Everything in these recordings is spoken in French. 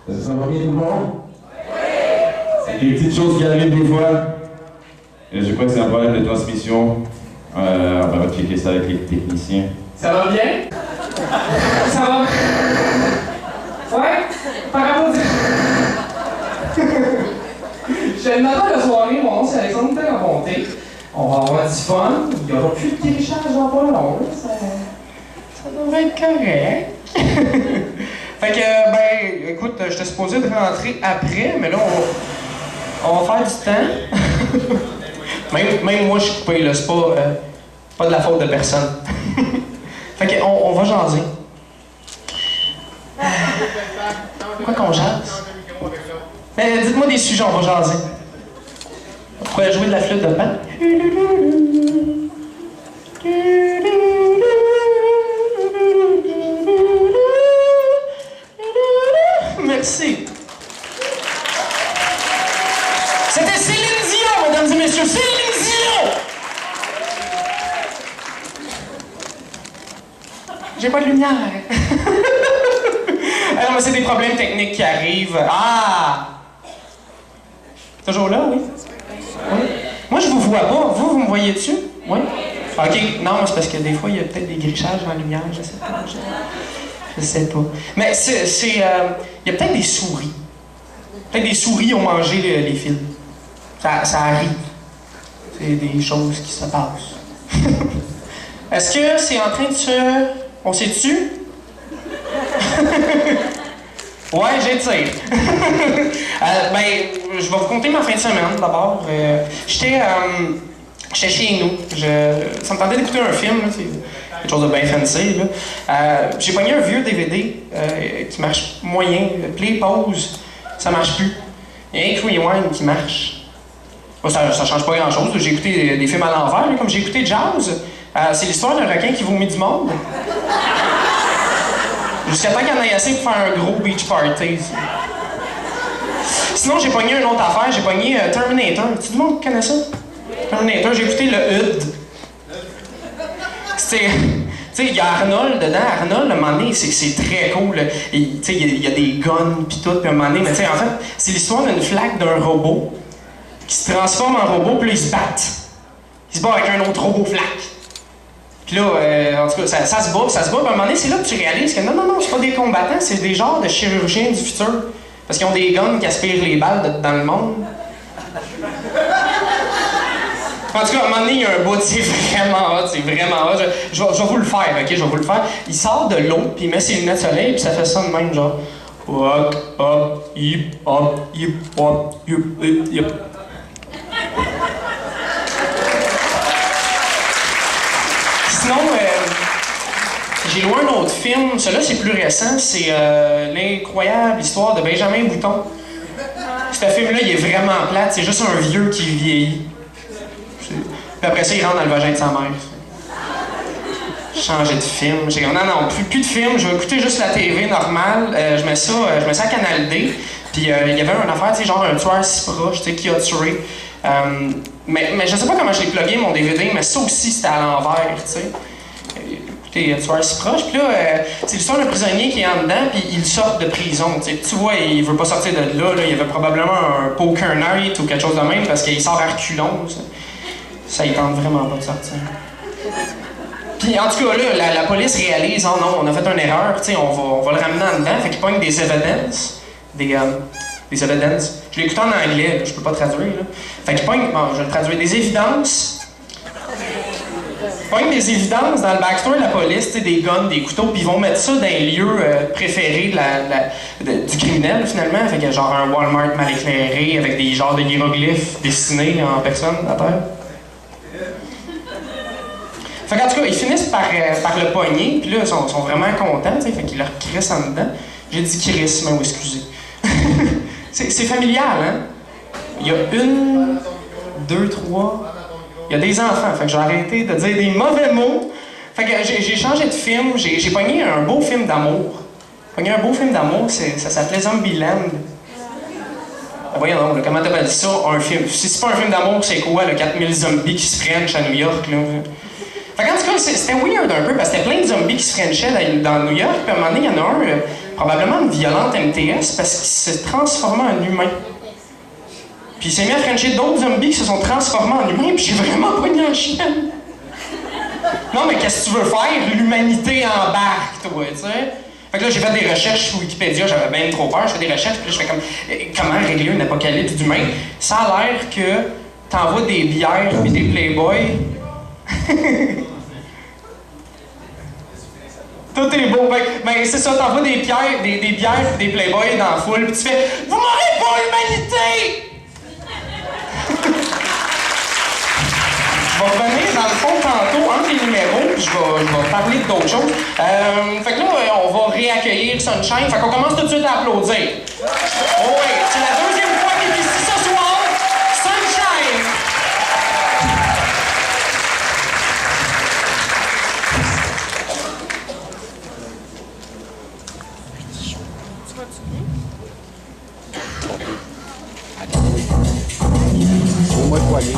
Est-ce que ça va bien tout le monde? Oui! Des petites choses qui arrivent des fois. Je crois que c'est un problème de transmission. On va checker ça avec les techniciens. Ça va bien? Ça va? Ouais? Par rapport Je viens de matin de soirée, mon nom c'est Alexandre Monté. On va avoir du fun. Il n'y aura plus de télécharge dans pas long. Ça devrait être correct. Fait que, ben, écoute, j'étais supposé de rentrer après, mais là, on va faire du temps. même moi, je suis coupé, là, c'est pas de la faute de personne. Fait que, on va jaser. Quoi qu'on jase? Ben, dites-moi des sujets, on va jaser. On pourrait jouer de la flûte de Pan. Merci. C'était Céline Dion, mesdames et messieurs. Céline Dion! J'ai pas de lumière. Alors, mais c'est des problèmes techniques qui arrivent. Ah! Toujours là, oui? Oui. Moi, je vous vois pas. Vous me voyez dessus? Oui? OK. Non, c'est parce que des fois, il y a peut-être des grichages dans la lumière. Je sais pas. Je sais pas. Mais il y a peut-être des souris. Peut-être des souris ont mangé les fils. Ça arrive. C'est des choses qui se passent. Est-ce que c'est en train de se... On s'est dessus? Ouais, j'étire. Ben, je vais vous conter ma fin de semaine d'abord. J'étais chez nous. Ça me tentait d'écouter un film, là, c'est quelque chose de bien fancy. J'ai pogné un vieux DVD qui marche moyen. Play, pause, ça marche plus. Il y a un Rewind qui marche. Bon, ça change pas grand-chose. J'ai écouté des films à l'envers, comme j'ai écouté Jazz. C'est l'histoire d'un requin qui vomit du monde. Jusqu'à temps qu'il y en ait assez pour faire un gros beach party. Sinon, j'ai pogné une autre affaire. J'ai pogné Terminator. Tout le monde connaît ça? Terminator, j'ai écouté le HUD. Tu sais, il y a Arnold dedans. Arnold, à un moment donné, c'est très cool. Tu sais, il y a des guns pis tout, puis à un moment donné, mais tu sais, en fait, c'est l'histoire d'une flaque d'un robot qui se transforme en robot, puis là, ils se battent. Ils se battent avec un autre robot flaque. Puis là, en tout cas, ça se bat, puis à un moment donné, c'est là que tu réalises que non, c'est pas des combattants, c'est des genres de chirurgiens du futur. Parce qu'ils ont des guns qui aspirent les balles dans le monde. En tout cas, à un moment donné, il y a un bout, c'est vraiment hot. Je vais vous le faire, ok? Je vais vous le faire. Il sort de l'eau, puis il met ses lunettes soleil, puis ça fait ça de même, genre... Hop, hop, hip, hop, hip, hop, hip, hip. Sinon, j'ai loué un autre film. Celui-là, c'est plus récent. C'est l'incroyable histoire de Benjamin Bouton. Ce film-là, il est vraiment plate. C'est juste un vieux qui vieillit. Puis après ça, il rentre dans le vagin de sa mère. Changer de film. Non, plus de film. Je vais écouter juste la TV normale. Je mets ça à Canal D. Puis il y avait une affaire, tu sais, genre un tueur si proche, tu sais, qui a tué. Mais je sais pas comment je l'ai plugué mon DVD, mais ça aussi c'était à l'envers, tu sais. Écoutez, tueur si proche. Puis là, c'est l'histoire d'un prisonnier qui est en dedans, puis il sort de prison. Tu vois, il veut pas sortir de là. Il y avait probablement un poker night ou quelque chose de même, parce qu'il sort à reculons. Ça il tente vraiment pas de sortir. Puis en tout cas, là, la police réalise, oh non, on a fait une erreur, tu sais, on va le ramener en dedans. Fait qu'il pogne des evidence, des evidence. Je l'ai écouté en anglais, là, je peux pas traduire, là. Fait qu'il pogne, bon, je vais le traduire, des évidences. Pogne des évidences dans le backstory de la police, tu sais, des guns, des couteaux, puis ils vont mettre ça dans les lieux préférés du criminel, finalement. Fait qu'il y a genre un Walmart mal éclairé avec des genres de hiéroglyphes dessinés en personne à terre. Fait qu'en tout cas, ils finissent par le pogner, puis là, ils sont vraiment contents, tu sais, fait qu'ils leur crissent en dedans. J'ai dit crisse, mais excusez. C'est familial, hein? Il y a 1, 2, 3... Il y a des enfants, fait que j'ai arrêté de dire des mauvais mots. Fait que j'ai changé de film, j'ai pogné un beau film d'amour. Ça s'appelait Zombieland. Voyons donc, comment t'appelles ça, un film? Si c'est pas un film d'amour, c'est quoi, le 4000 zombies qui se frenchent à New York, là? Fait qu'en tout cas, c'était weird un peu, parce que c'était plein de zombies qui se frenchaient dans New York, puis à un moment donné, il y en a un, probablement une violente MTS parce qu'il s'est transformé en humain. Puis il s'est mis à frencher d'autres zombies qui se sont transformés en humains, puis j'ai vraiment pogné en chienne. Non, mais qu'est-ce que tu veux faire? L'humanité embarque, toi, tu sais. Fait que là, j'ai fait des recherches sur Wikipédia, j'avais bien trop peur, je fais des recherches, puis là, je fais comme comment régler une apocalypse d'humains? Ça a l'air que t'envoies des bières et des Playboys. Tout est beau. Ben c'est ça, t'envoies des bières et des Playboys dans la foule, puis tu fais vous m'aurez pas l'humanité! Je vais revenir dans le fond tantôt entre les numéros, puis je vais parler d'autres choses. Fait que là, on va réaccueillir Sunshine. Fait qu'on commence tout de suite à applaudir. Oh oui, c'est la deuxième fois qu'il est ici ce soir. Sunshine! Au moins de poignée.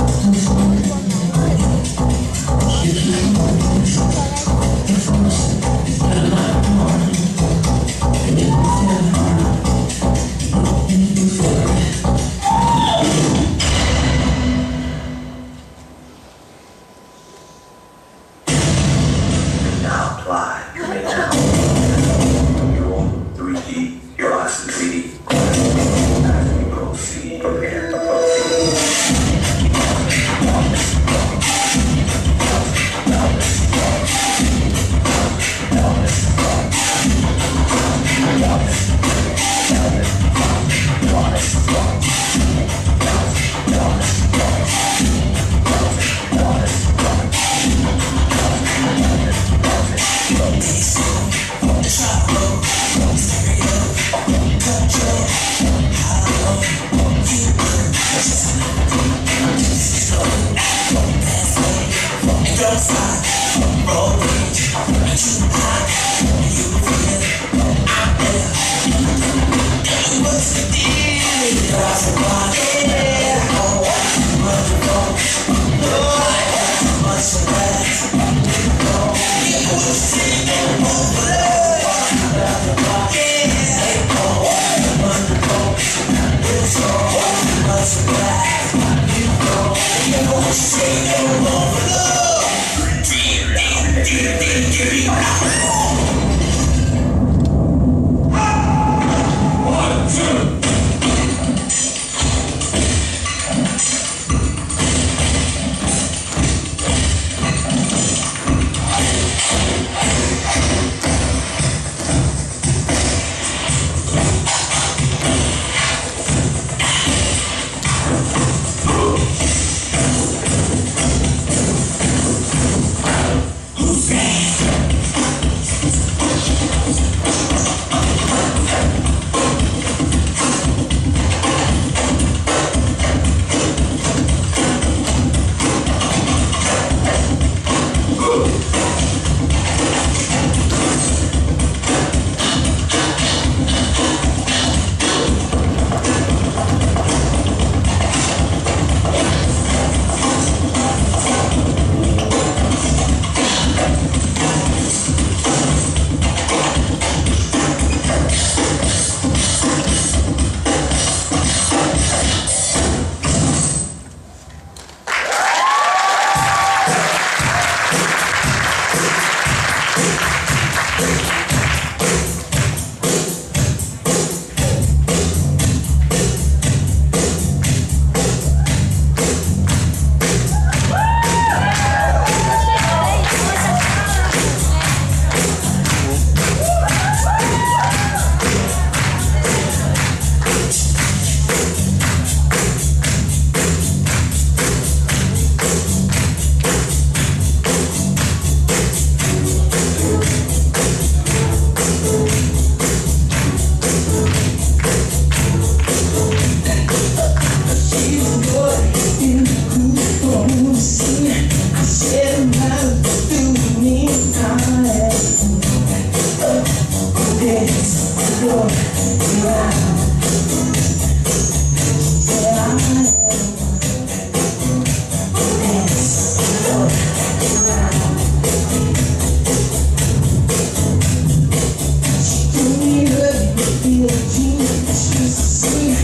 Just see,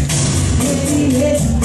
baby,